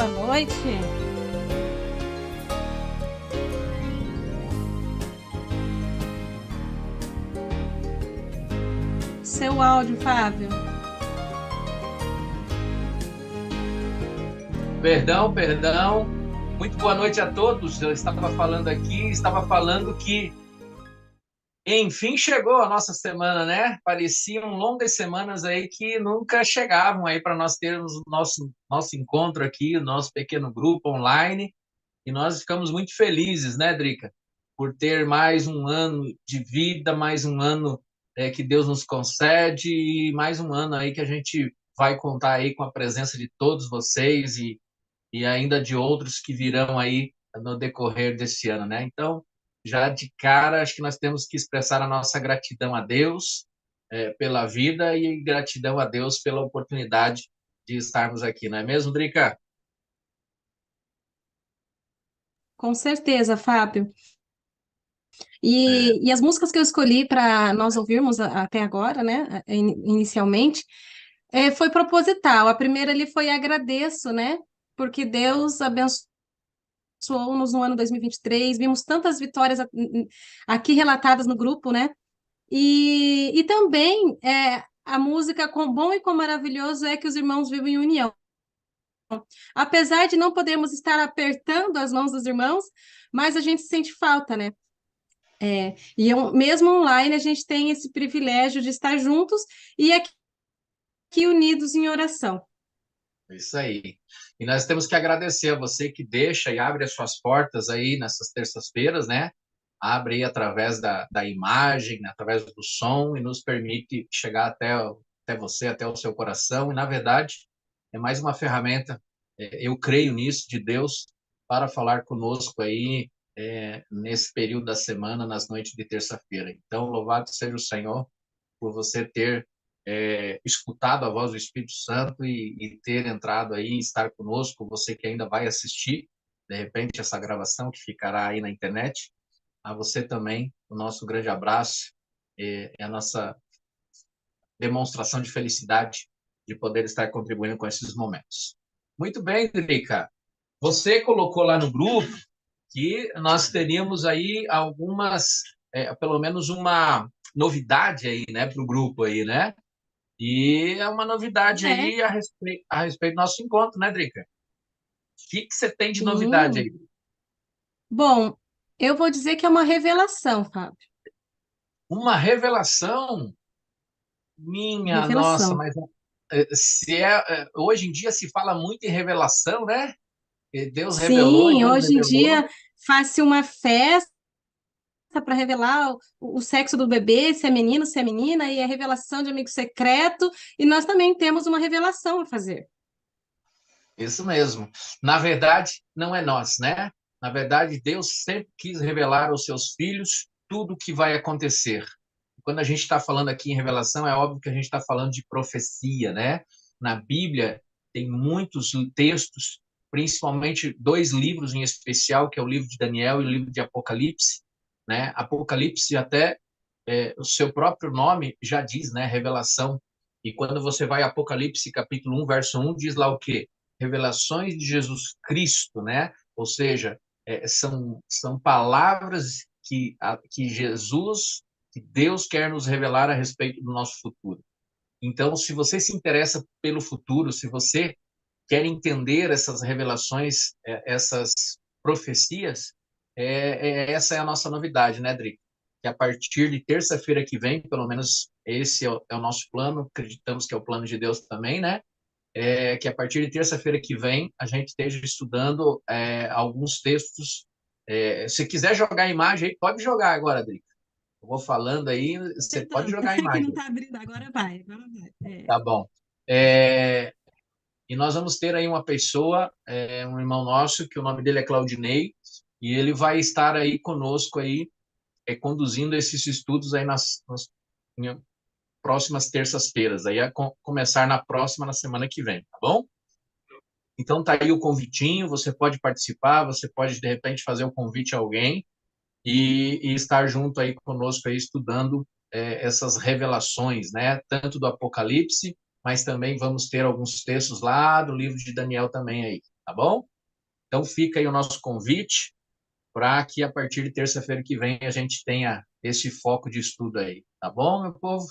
boa noite. Seu áudio, Fábio. Perdão, perdão. Muito boa noite a todos. Eu estava falando que, enfim, chegou a nossa semana, né? Pareciam longas semanas aí que nunca chegavam aí para nós termos o nosso encontro aqui, o nosso pequeno grupo online. E nós ficamos muito felizes, né, Drica? Por ter mais um ano de vida, mais um ano que Deus nos concede e mais um ano aí que a gente vai contar aí com a presença de todos vocês e ainda de outros que virão aí no decorrer desse ano, né? Então, já de cara, acho que nós temos que expressar a nossa gratidão a Deus pela vida e gratidão a Deus pela oportunidade de estarmos aqui, não é mesmo, Drica? Com certeza, Fábio. É, E as músicas que eu escolhi para nós ouvirmos até agora, né, inicialmente, foi proposital. A primeira ali foi Agradeço, né? Porque Deus abençoou-nos no ano 2023. Vimos tantas vitórias aqui relatadas no grupo, né? E também a música Quão Bom e Quão Maravilhoso é que os irmãos vivem em união. Apesar de não podermos estar apertando as mãos dos irmãos, mas a gente sente falta, né? Mesmo online, a gente tem esse privilégio de estar juntos e aqui unidos em oração. isso aí. E nós temos que agradecer a você que deixa e abre as suas portas aí nessas terças-feiras, né? Abre aí através da imagem, né? Através do som e nos permite chegar até você, até o seu coração. E, na verdade, é mais uma ferramenta, eu creio nisso, de Deus, para falar conosco aí nesse período da semana, nas noites de terça-feira. Então, louvado seja o Senhor por você ter escutado a voz do Espírito Santo e ter entrado aí, estar conosco, você que ainda vai assistir, de repente, essa gravação que ficará aí na internet. A você também, o nosso grande abraço, é a nossa demonstração de felicidade de poder estar contribuindo com esses momentos. Muito bem, Drica. Você colocou lá no grupo que nós teríamos aí algumas, pelo menos uma novidade aí, né, para o grupo aí, né? E é uma novidade É, aí a respeito do nosso encontro, né, Drica? O que você tem de novidade sim. aí? Bom, eu vou dizer que é uma revelação, Fábio. Uma revelação? Minha nossa, Revelação. mas hoje em dia se fala muito em revelação, né? E Deus revelou e Sim, Deus hoje em revelou. dia faz-se uma festa para revelar o sexo do bebê, se é menino, se é menina, e a revelação de amigo secreto, e nós também temos uma revelação a fazer. Isso mesmo. Na verdade, não é nós, né? Na verdade, Deus sempre quis revelar aos seus filhos tudo o que vai acontecer. Quando a gente está falando aqui em revelação, é óbvio que a gente está falando de profecia, né? Na Bíblia tem muitos textos, principalmente dois livros em especial, que é o livro de Daniel e o livro de Apocalipse, né? Apocalipse até o seu próprio nome já diz, né? Revelação. E quando você vai a Apocalipse capítulo 1, verso 1, diz lá o quê? Revelações de Jesus Cristo, né? Ou seja, são palavras que Jesus, que Deus quer nos revelar a respeito do nosso futuro. Então, se você se interessa pelo futuro, se você quer entender essas revelações, essas profecias, essa é a nossa novidade, né, Drico? Que a partir de terça-feira que vem, pelo menos esse é o nosso plano, acreditamos que é o plano de Deus também, né? Que a partir de terça-feira que vem a gente esteja estudando alguns textos. Se quiser jogar a imagem aí, pode jogar agora, Drico. Eu vou falando aí, você pode Tentando, jogar a que não imagem. está abrindo, agora vai, agora vai. Tá bom. É, e nós vamos ter aí uma pessoa, um irmão nosso, que o nome dele é Claudinei, e ele vai estar aí conosco aí, conduzindo esses estudos aí nas próximas terças-feiras, aí começar na semana que vem, tá bom? Então tá aí o convitinho, você pode participar, você pode de repente fazer o convite a alguém e estar junto aí conosco aí estudando essas revelações, né? Tanto do Apocalipse, mas também vamos ter alguns textos lá do livro de Daniel também aí. tá bom? Então fica aí o nosso convite para que a partir de terça-feira que vem a gente tenha esse foco de estudo aí, tá bom, meu povo?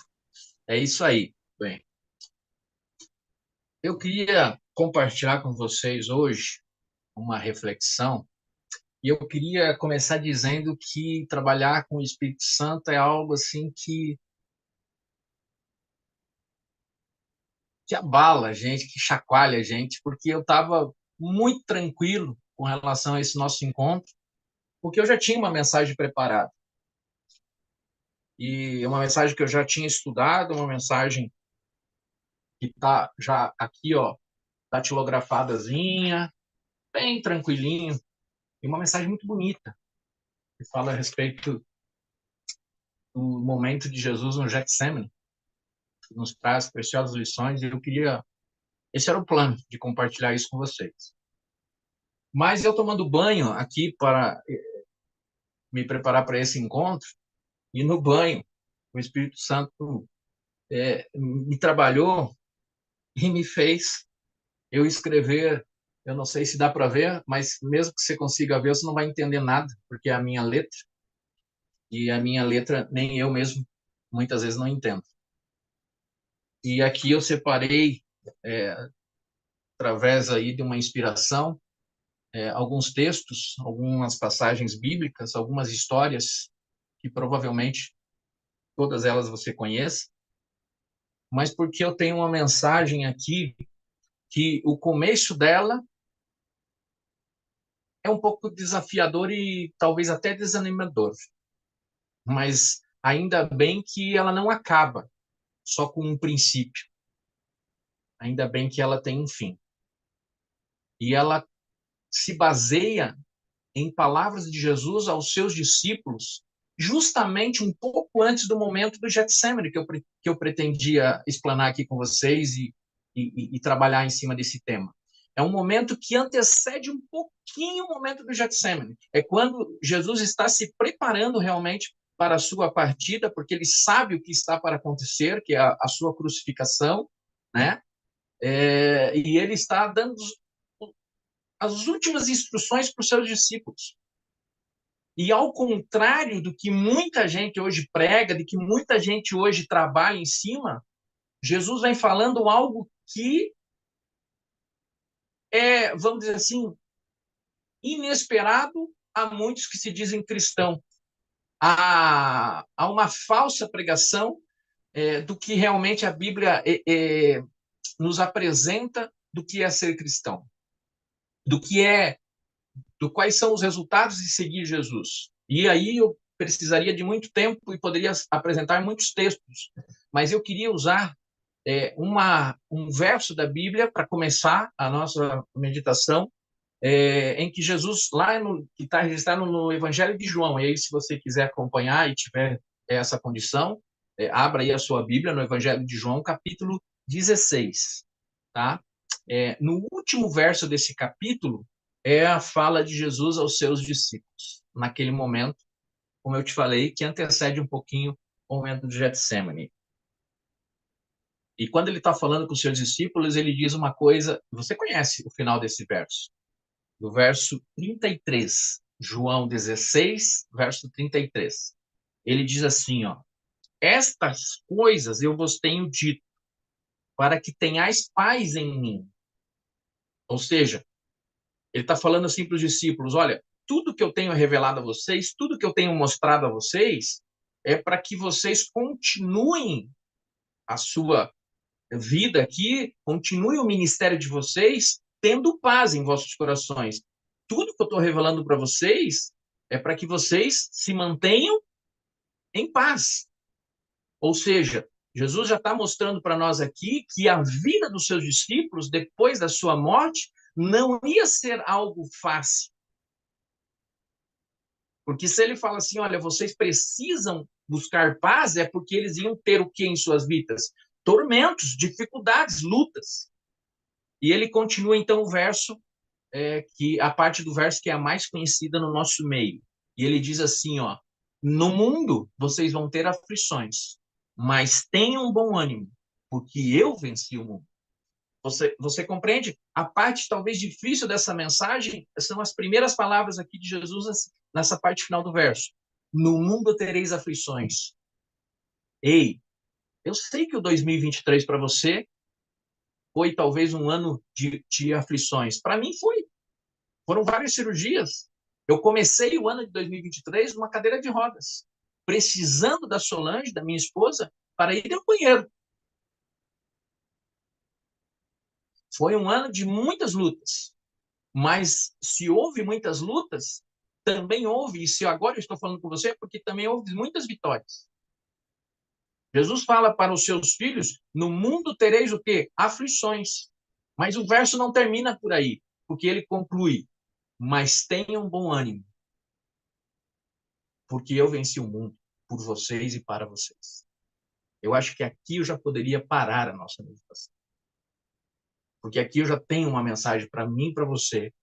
É isso aí. Bem, eu queria compartilhar com vocês hoje uma reflexão e eu queria começar dizendo que trabalhar com o Espírito Santo é algo assim que abala a gente, que chacoalha a gente, porque eu estava muito tranquilo com relação a esse nosso encontro, porque eu já tinha uma mensagem preparada. E uma mensagem que eu já tinha estudado, uma mensagem que está já aqui, ó, datilografadazinha, bem tranquilinho, e uma mensagem muito bonita, que fala a respeito do momento de Jesus no Getsemane, que nos traz preciosas lições, e eu queria, esse era o plano, de compartilhar isso com vocês. Mas eu tomando banho aqui para me preparar para esse encontro, e no banho, o Espírito Santo me trabalhou e me fez eu escrever, eu não sei se dá para ver, mas mesmo que você consiga ver, você não vai entender nada, porque é a minha letra, e a minha letra nem eu mesmo muitas vezes não entendo. E aqui eu separei, é, através aí de uma inspiração, alguns textos, algumas passagens bíblicas, algumas histórias que provavelmente todas elas você conhece, mas porque eu tenho uma mensagem aqui que o começo dela é um pouco desafiador e talvez até desanimador, mas ainda bem que ela não acaba só com um princípio. Ainda bem que ela tem um fim. E ela se baseia em palavras de Jesus aos seus discípulos, justamente um pouco antes do momento do Getsemane, que eu pretendia explanar aqui com vocês e trabalhar em cima desse tema. É um momento que antecede um pouquinho o momento do Getsemane. É quando Jesus está se preparando realmente para a sua partida, porque ele sabe o que está para acontecer, que é a sua crucificação, né? E ele está dando as últimas instruções para os seus discípulos. E ao contrário do que muita gente hoje prega, de que muita gente hoje trabalha em cima, Jesus vem falando algo que é, vamos dizer assim, inesperado a muitos que se dizem cristão. Há uma falsa pregação do que realmente a Bíblia nos apresenta do que é ser cristão, do que é, do quais são os resultados de seguir Jesus. E aí eu precisaria de muito tempo e poderia apresentar muitos textos, mas eu queria usar um verso da Bíblia para começar a nossa meditação, em que Jesus, lá no, que está registrado no Evangelho de João, e aí se você quiser acompanhar e tiver essa condição, abra aí a sua Bíblia no Evangelho de João, capítulo 16, tá? No último verso desse capítulo é a fala de Jesus aos seus discípulos, naquele momento, como eu te falei, que antecede um pouquinho o momento de Getsemane. E quando ele está falando com os seus discípulos, ele diz uma coisa, você conhece o final desse verso, do verso 33, João 16, verso 33. Ele diz assim, ó: estas coisas eu vos tenho dito, para que tenhais paz em mim. Ou seja, ele está falando assim para os discípulos, olha, tudo que eu tenho revelado a vocês, tudo que eu tenho mostrado a vocês, é para que vocês continuem a sua vida aqui, continue o ministério de vocês tendo paz em vossos corações. Tudo que eu estou revelando para vocês é para que vocês se mantenham em paz. Ou seja, Jesus já está mostrando para nós aqui que a vida dos seus discípulos, depois da sua morte, não ia ser algo fácil. Porque se ele fala assim, olha, vocês precisam buscar paz, é porque eles iam ter o que em suas vidas? Tormentos, dificuldades, lutas. E ele continua então o verso, que a parte do verso que é a mais conhecida no nosso meio. E ele diz assim, ó: no mundo vocês vão ter aflições, mas tenham bom ânimo, porque eu venci o mundo. Você compreende? A parte talvez difícil dessa mensagem são as primeiras palavras aqui de Jesus nessa parte final do verso. No mundo tereis aflições. Ei, eu sei que o 2023 para você foi talvez um ano de aflições. Para mim foi. Foram várias cirurgias. Eu comecei o ano de 2023 numa cadeira de rodas, precisando da Solange, da minha esposa, para ir ao banheiro. Foi um ano de muitas lutas. Mas se houve muitas lutas, também houve, e se agora eu estou falando com você, é porque também houve muitas vitórias. Jesus fala para os seus filhos, no mundo tereis o quê? Aflições. Mas o verso não termina por aí, porque ele conclui, mas tenham bom ânimo, porque eu venci o mundo por vocês e para vocês. Eu acho que aqui eu já poderia parar a nossa meditação. Porque aqui eu já tenho uma mensagem para mim e para você,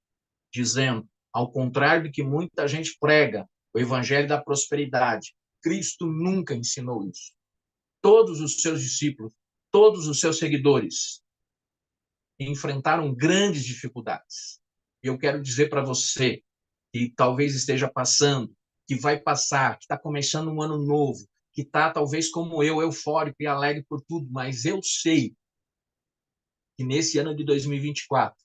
dizendo, ao contrário do que muita gente prega, o evangelho da prosperidade, Cristo nunca ensinou isso. Todos os seus discípulos, todos os seus seguidores enfrentaram grandes dificuldades. E eu quero dizer para você que talvez esteja passando, que vai passar, que está começando um ano novo, que está talvez como eu, eufórico e alegre por tudo, mas eu sei que nesse ano de 2024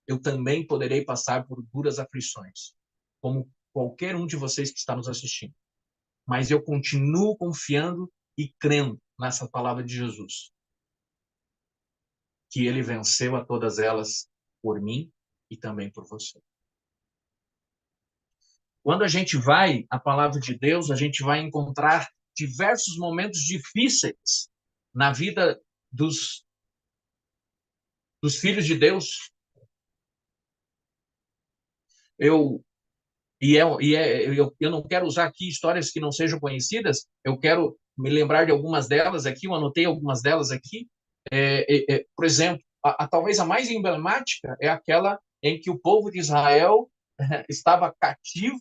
eu também poderei passar por duras aflições, como qualquer um de vocês que está nos assistindo. Mas eu continuo confiando e crendo nessa palavra de Jesus, que ele venceu a todas elas por mim e também por você. Quando a gente vai à palavra de Deus, a gente vai encontrar diversos momentos difíceis na vida dos filhos de Deus. Eu não quero usar aqui histórias que não sejam conhecidas, eu quero me lembrar de algumas delas aqui, eu anotei algumas delas aqui. Por exemplo, talvez a mais emblemática é aquela em que o povo de Israel estava cativo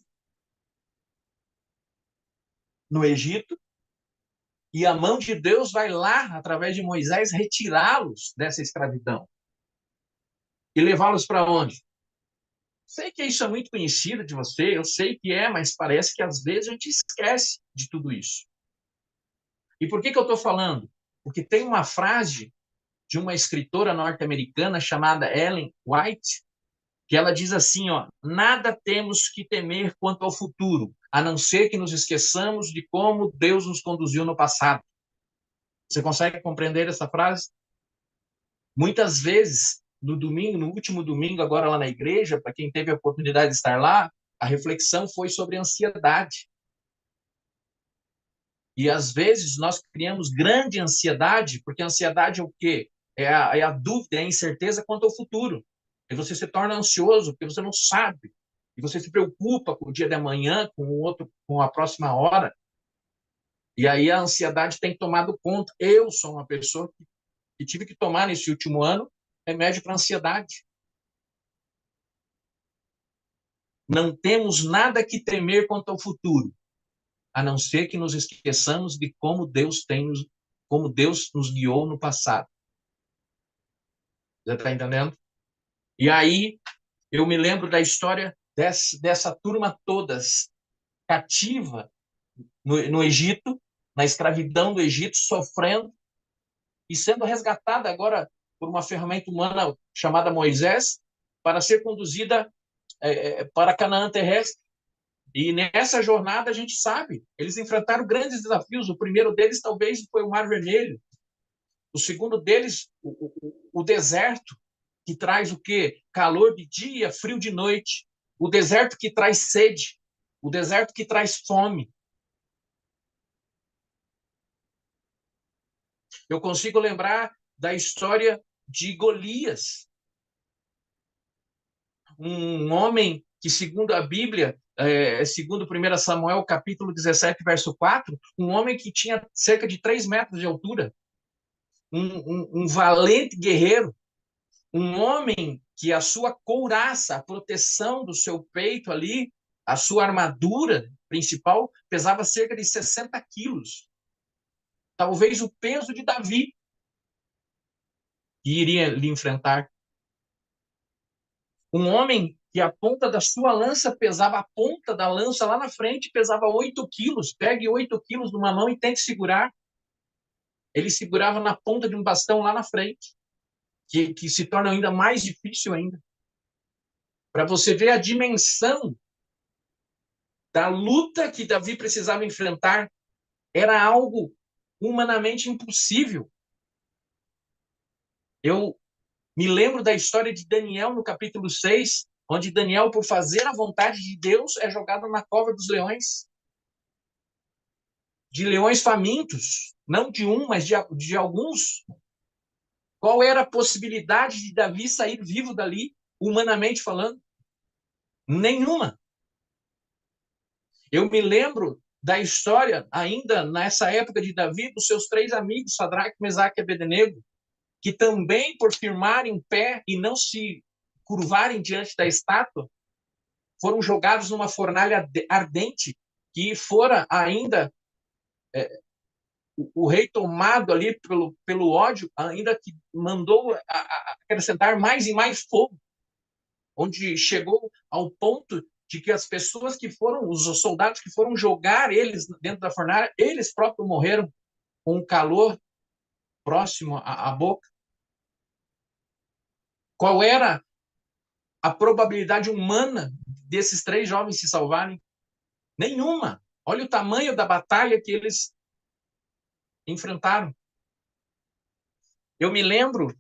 no Egito, e a mão de Deus vai lá, através de Moisés, retirá-los dessa escravidão. E levá-los para onde? Sei que isso é muito conhecido de você, eu sei que é, mas parece que às vezes a gente esquece de tudo isso. E por que eu estou falando? Porque tem uma frase de uma escritora norte-americana chamada Ellen White, que ela diz assim, ó, nada temos que temer quanto ao futuro, a não ser que nos esqueçamos de como Deus nos conduziu no passado. Você consegue compreender essa frase? Muitas vezes, no domingo, no último domingo, agora lá na igreja, para quem teve a oportunidade de estar lá, a reflexão foi sobre ansiedade. E às vezes nós criamos grande ansiedade, porque a ansiedade é o quê? É a dúvida, é a incerteza quanto ao futuro. E você se torna ansioso, porque você não sabe. E você se preocupa com o dia de amanhã, com o outro, com a próxima hora. E aí a ansiedade tem tomado conta. Eu sou uma pessoa que tive que tomar nesse último ano remédio para ansiedade. Não temos nada que temer quanto ao futuro, a não ser que nos esqueçamos de como Deus nos guiou no passado. Já está entendendo? E aí eu me lembro da história dessa turma toda cativa no Egito, na escravidão do Egito, sofrendo e sendo resgatada agora por uma ferramenta humana chamada Moisés para ser conduzida para Canaã terrestre. E nessa jornada a gente sabe, eles enfrentaram grandes desafios. O primeiro deles talvez foi o Mar Vermelho. O segundo deles, o deserto, que traz o quê? Calor de dia, frio de noite. O deserto que traz sede. O deserto que traz fome. Eu consigo lembrar da história de Golias. Um homem que, segundo a Bíblia, segundo 1 Samuel, capítulo 17, verso 4, um homem que tinha cerca de 3 metros de altura. Um valente guerreiro. Um homem que a sua couraça, a proteção do seu peito ali, a sua armadura principal, pesava cerca de 60 quilos. Talvez o peso de Davi. que iria lhe enfrentar. Um homem que a ponta da sua lança pesava, a ponta da lança lá na frente pesava 8 quilos. Pegue 8 quilos numa mão e tente segurar. Ele segurava na ponta de um bastão lá na frente, que se torna ainda mais difícil ainda. Para você ver a dimensão da luta que Davi precisava enfrentar, era algo humanamente impossível. Eu me lembro da história de Daniel no capítulo 6, onde Daniel, por fazer a vontade de Deus, é jogado na cova dos leões. De leões famintos, não de um, mas de alguns. Qual era a possibilidade de Davi sair vivo dali, humanamente falando? Nenhuma. Eu me lembro da história, ainda nessa época de Davi, dos seus 3 amigos, Sadraque, Mesaque e Abednego, que também, por firmarem em pé e não se curvarem diante da estátua, foram jogados numa fornalha ardente, que fora ainda o rei tomado ali pelo ódio, ainda que mandou acrescentar mais e mais fogo, onde chegou ao ponto de que as pessoas que foram, os soldados que foram jogar eles dentro da fornalha, eles próprios morreram com o calor próximo à boca. Qual era a probabilidade humana desses 3 jovens se salvarem? Nenhuma. Olha o tamanho da batalha que eles enfrentaram. Eu me lembro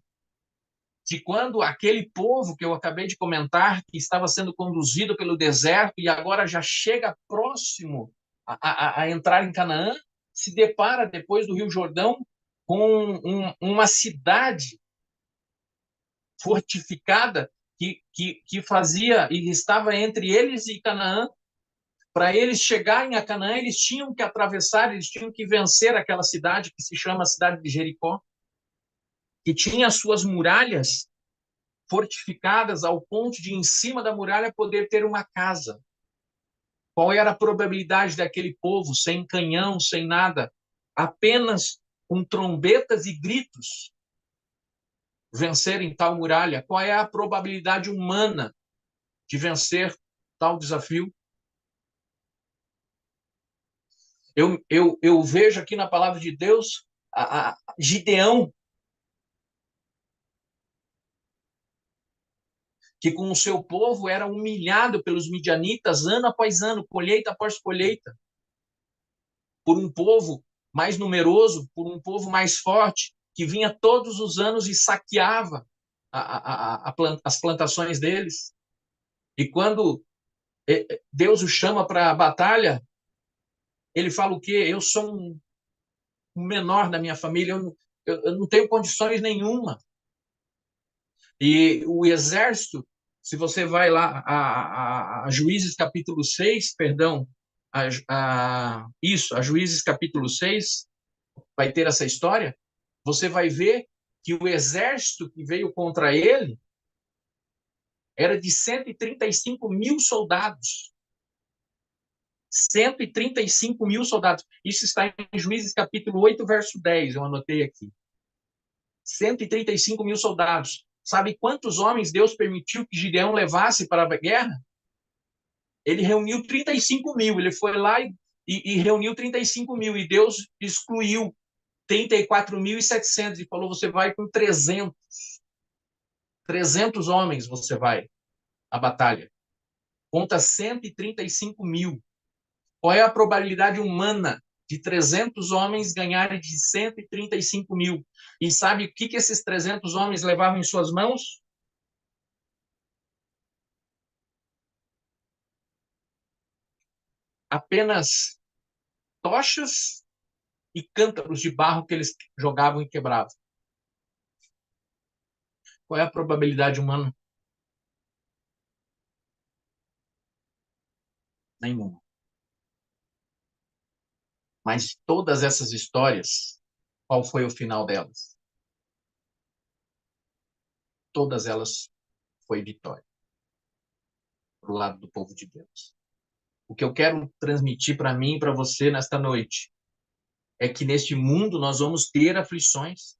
de quando aquele povo que eu acabei de comentar, que estava sendo conduzido pelo deserto e agora já chega próximo a entrar em Canaã, se depara depois do Rio Jordão com uma cidade fortificada que fazia e estava entre eles e Canaã. Para eles chegarem a Canaã, eles tinham que atravessar, eles tinham que vencer aquela cidade que se chama a cidade de Jericó, que tinha as suas muralhas fortificadas ao ponto de, em cima da muralha, poder ter uma casa. Qual era a probabilidade daquele povo, sem canhão, sem nada, apenas com trombetas e gritos, vencerem tal muralha? Qual é a probabilidade humana de vencer tal desafio? Eu vejo aqui na palavra de Deus a Gideão, que com o seu povo era humilhado pelos midianitas ano após ano, colheita após colheita, por um povo mais numeroso, por um povo mais forte, que vinha todos os anos e saqueava as plantações deles. E quando Deus o chama para a batalha, ele fala o quê? Eu sou um menor da minha família, eu não tenho condições nenhuma. E o exército, se você vai lá a Juízes capítulo 6, perdão, a Juízes capítulo 6, vai ter essa história, você vai ver que o exército que veio contra ele era de 135 mil soldados. 135 mil soldados. Isso está em Juízes capítulo 8, verso 10, eu anotei aqui. 135 mil soldados. Sabe quantos homens Deus permitiu que Gideão levasse para a guerra? Ele reuniu 35 mil. Ele foi lá e reuniu 35 mil. E Deus excluiu 34.700 e falou: você vai com 300. 300 homens você vai à batalha. Conta 135 mil. Qual é a probabilidade humana de 300 homens ganharem de 135 mil? E sabe o que esses 300 homens levavam em suas mãos? Apenas tochas e cântaros de barro que eles jogavam e quebravam. Qual é a probabilidade humana? Nenhuma. Mas todas essas histórias, qual foi o final delas? Todas elas foi vitória pro lado do povo de Deus. O que eu quero transmitir para mim e para você nesta noite é que neste mundo nós vamos ter aflições.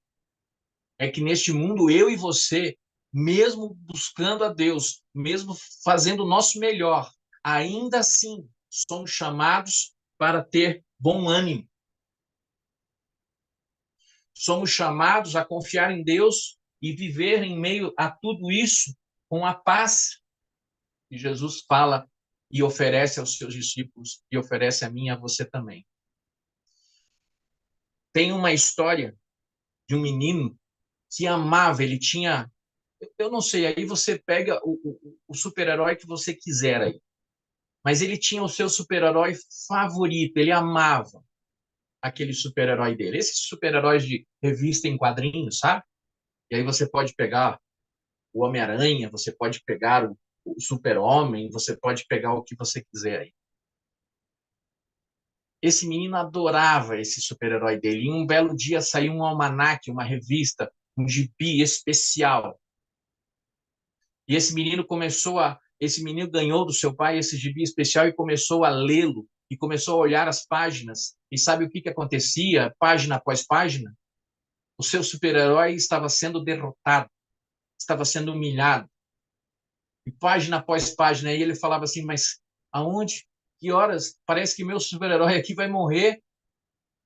é que neste mundo, eu e você, mesmo buscando a Deus, mesmo fazendo o nosso melhor, ainda assim somos chamados para ter bom ânimo. Somos chamados a confiar em Deus e viver em meio a tudo isso com a paz que Jesus fala e oferece aos seus discípulos e oferece a mim e a você também. Tem uma história de um menino que amava, ele tinha, eu não sei, aí você pega o super-herói que você quiser aí, mas ele tinha o seu super-herói favorito, ele amava aquele super-herói dele. Esses super-heróis de revista em quadrinhos, sabe? E aí você pode pegar o Homem-Aranha, você pode pegar o Super-Homem, você pode pegar o que você quiser aí. Esse menino adorava esse super-herói dele. E um belo dia saiu um almanaque, uma revista, um gibi especial. E esse menino ganhou do seu pai esse gibi especial e começou a lê-lo e começou a olhar as páginas. E sabe o que acontecia, página após página? O seu super-herói estava sendo derrotado, estava sendo humilhado. E página após página, aí ele falava assim, mas aonde? Que horas? Parece que meu super-herói aqui vai morrer.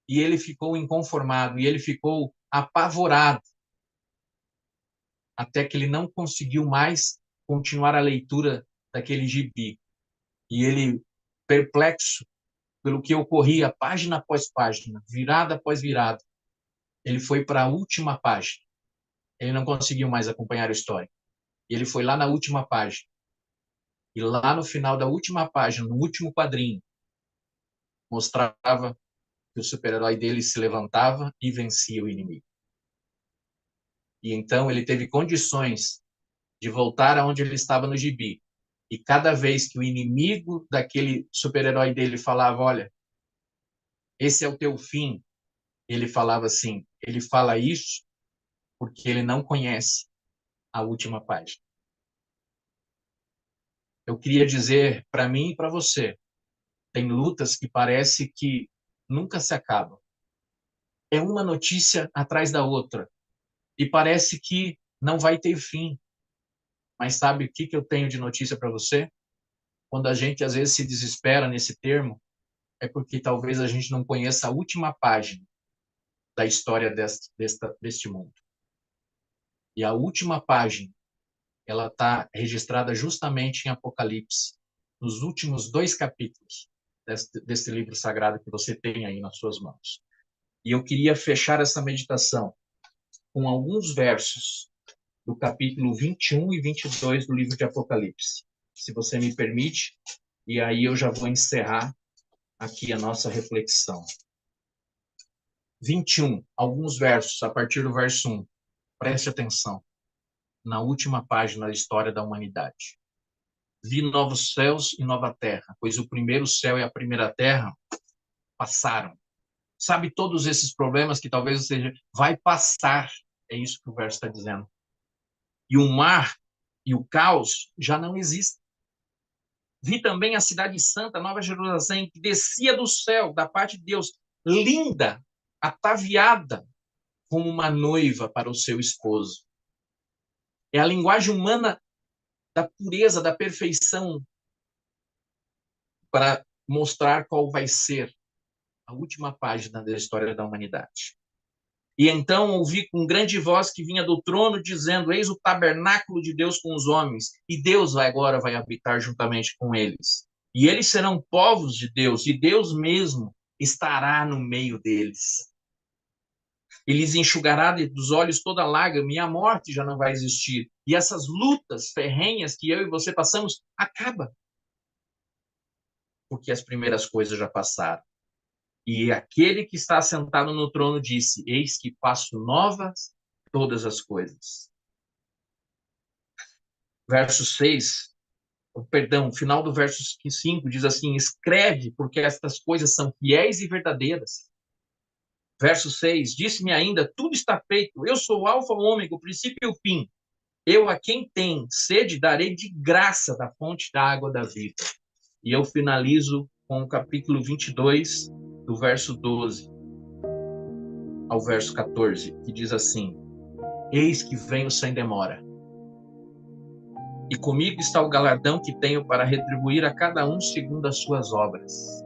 E ele ficou inconformado, e ele ficou apavorado, até que ele não conseguiu mais continuar a leitura daquele gibi. E ele, perplexo pelo que ocorria, página após página, virada após virada, ele foi para a última página. Ele não conseguiu mais acompanhar a história. E ele foi lá na última página. E lá no final da última página, no último quadrinho, mostrava que o super-herói dele se levantava e vencia o inimigo. E então ele teve condições de voltar aonde ele estava no gibi. E cada vez que o inimigo daquele super-herói dele falava, olha, esse é o teu fim, ele falava assim, ele fala isso porque ele não conhece a última página. Eu queria dizer para mim e para você, tem lutas que parece que nunca se acabam. É uma notícia atrás da outra. E parece que não vai ter fim. Mas sabe o que eu tenho de notícia para você? Quando a gente às vezes se desespera nesse termo, é porque talvez a gente não conheça a última página da história deste mundo. E a última página, ela está registrada justamente em Apocalipse, nos últimos 2 capítulos deste livro sagrado que você tem aí nas suas mãos. E eu queria fechar essa meditação com alguns versos do capítulo 21 e 22 do livro de Apocalipse, se você me permite, e aí eu já vou encerrar aqui a nossa reflexão. 21, alguns versos, a partir do verso 1. Preste atenção. Na última página da história da humanidade. Vi novos céus e nova terra, pois o primeiro céu e a primeira terra passaram. Sabe todos esses problemas que talvez seja, vai passar. É isso que o verso está dizendo. E o mar e o caos já não existem. Vi também a cidade santa, Nova Jerusalém, que descia do céu, da parte de Deus, linda, ataviada, como uma noiva para o seu esposo. É a linguagem humana da pureza, da perfeição, para mostrar qual vai ser a última página da história da humanidade. E então ouvi com grande voz que vinha do trono, dizendo, eis o tabernáculo de Deus com os homens, e Deus agora vai habitar juntamente com eles. E eles serão povos de Deus, e Deus mesmo estará no meio deles. Ele lhes enxugará dos olhos toda lágrima, e a morte já não vai existir. E essas lutas ferrenhas que eu e você passamos, acabam. Porque as primeiras coisas já passaram. E aquele que está sentado no trono disse, eis que faço novas todas as coisas. Verso 6, perdão, final do verso 5 diz assim, escreve, porque estas coisas são fiéis e verdadeiras. Verso 6, disse-me ainda, tudo está feito, eu sou o alfa, o ômega, o princípio e o fim. Eu a quem tem sede darei de graça da fonte da água da vida. E eu finalizo com o capítulo 22, do verso 12 ao verso 14, que diz assim, Eis que venho sem demora. E comigo está o galardão que tenho para retribuir a cada um segundo as suas obras.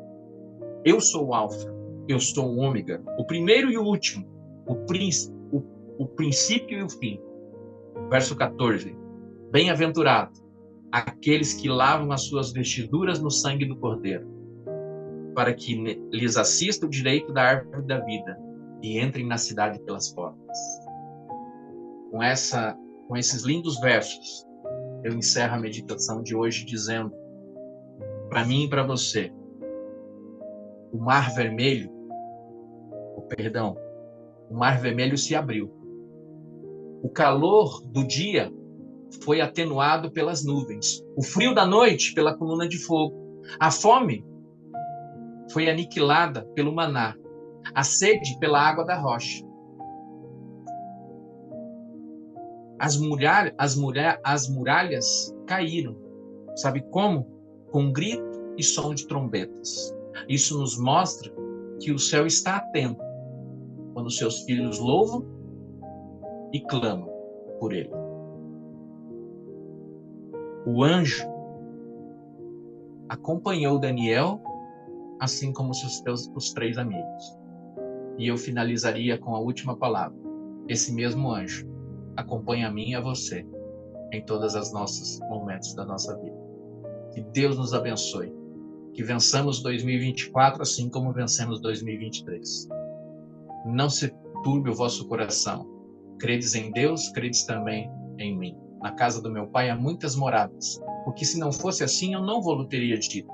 Eu sou o Alfa, eu sou o Ômega, o primeiro e o último, o princípio e o fim. Verso 14. Bem-aventurado aqueles que lavam as suas vestiduras no sangue do Cordeiro, para que lhes assista o direito da árvore da vida e entrem na cidade pelas portas. Com esses lindos versos, eu encerro a meditação de hoje dizendo, para mim e para você, o mar vermelho se abriu. O calor do dia foi atenuado pelas nuvens. O frio da noite pela coluna de fogo. A fome foi aniquilada pelo maná. A sede pela água da rocha. As muralhas caíram. Sabe como? Com grito e som de trombetas. Isso nos mostra que o céu está atento quando seus filhos louvam e clamam por ele. O anjo acompanhou Daniel, assim como os 3 amigos. E eu finalizaria com a última palavra. Esse mesmo anjo acompanha a mim e a você em todos os nossos momentos da nossa vida. Que Deus nos abençoe. Que vençamos 2024 assim como vencemos 2023. Não se turbe o vosso coração. Credes em Deus, credes também em mim. Na casa do meu pai há muitas moradas, porque se não fosse assim eu não vou teria dito,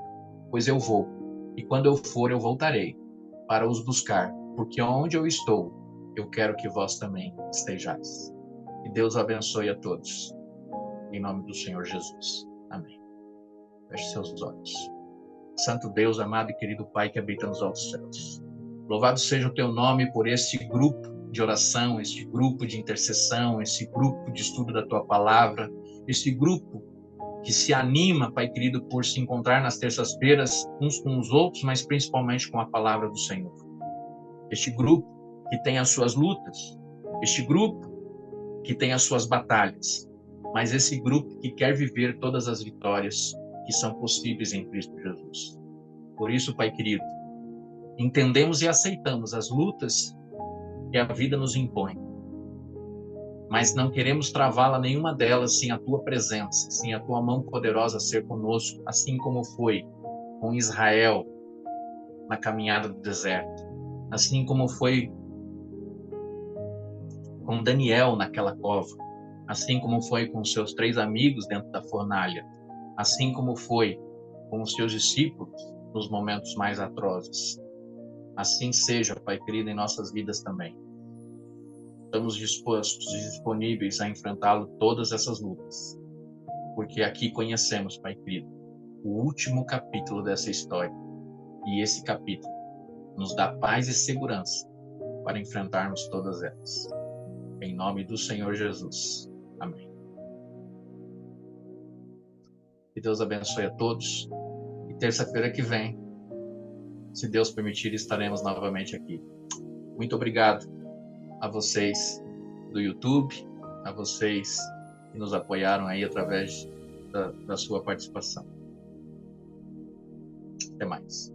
pois eu vou, e quando eu for eu voltarei, para os buscar, porque onde eu estou, eu quero que vós também estejais. Que Deus abençoe a todos, em nome do Senhor Jesus. Amém. Feche seus olhos. Santo Deus, amado e querido Pai que habita nos altos céus. Louvado seja o teu nome por este grupo de oração, este grupo de intercessão, este grupo de estudo da tua palavra, este grupo que se anima, Pai querido, por se encontrar nas terças-feiras uns com os outros, mas principalmente com a palavra do Senhor. Este grupo que tem as suas lutas, este grupo que tem as suas batalhas, mas esse grupo que quer viver todas as vitórias que são possíveis em Cristo Jesus. Por isso, Pai querido, entendemos e aceitamos as lutas que a vida nos impõe, mas não queremos travá-la nenhuma delas sem a tua presença, sem a tua mão poderosa ser conosco, assim como foi com Israel na caminhada do deserto, assim como foi com Daniel naquela cova, assim como foi com seus 3 amigos dentro da fornalha, assim como foi com os seus discípulos nos momentos mais atrozes. Assim seja, Pai querido, em nossas vidas também. Estamos dispostos e disponíveis a enfrentá-lo todas essas lutas, porque aqui conhecemos, Pai querido, o último capítulo dessa história, e esse capítulo nos dá paz e segurança para enfrentarmos todas elas. Em nome do Senhor Jesus. Amém. Que Deus abençoe a todos, e terça-feira que vem, se Deus permitir, estaremos novamente aqui. Muito obrigado a vocês do YouTube, a vocês que nos apoiaram aí através da sua participação. Até mais.